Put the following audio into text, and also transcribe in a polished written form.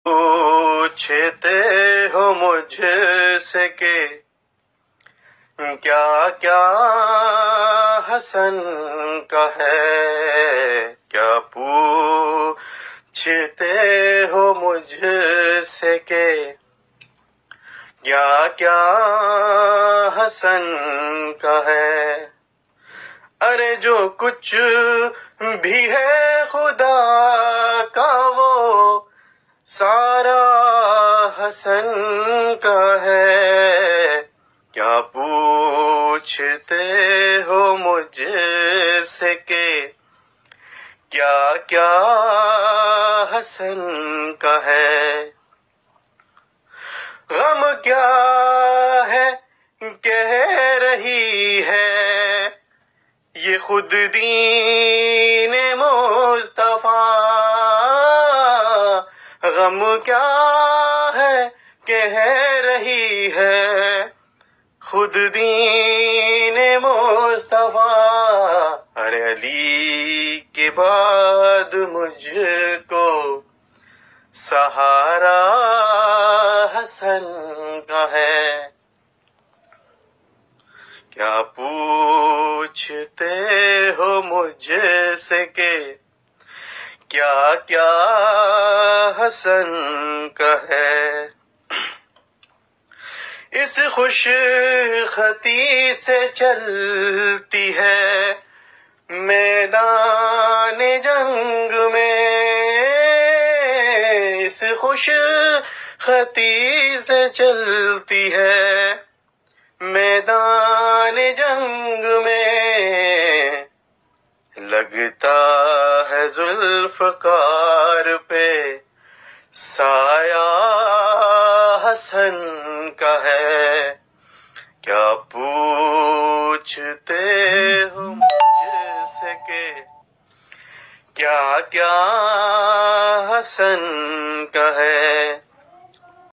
پوچھتے ہو مجھ سے کہ کیا کیا حسن کا ہے، کیا پوچھتے ہو مجھ سے کہ کیا کیا حسن کا ہے۔ ارے جو کچھ بھی ہے خدا کا وہ سارا حسن کا ہے، کیا پوچھتے ہو مجھ سے کہ کیا کیا حسن کا ہے۔ غم کیا ہے کہہ رہی ہے یہ خود دین مصطفیٰ، غم کیا ہے کہہ رہی ہے خود دین مصطفیٰ۔ ارے علی کے بعد مجھ کو سہارا حسن کا ہے، کیا پوچھتے ہو مجھ سے کہ کیا کیا حسن کا ہے۔ اس خوش خطی سے چلتی ہے میدان جنگ میں، اس خوش خطی سے چلتی ہے میدان جنگ میں، لگتا ہے ذوالفقار پہ سایہ حسن کا ہے، کیا پوچھتے ہو مجھ سے کہ کیا کیا حسن کا ہے۔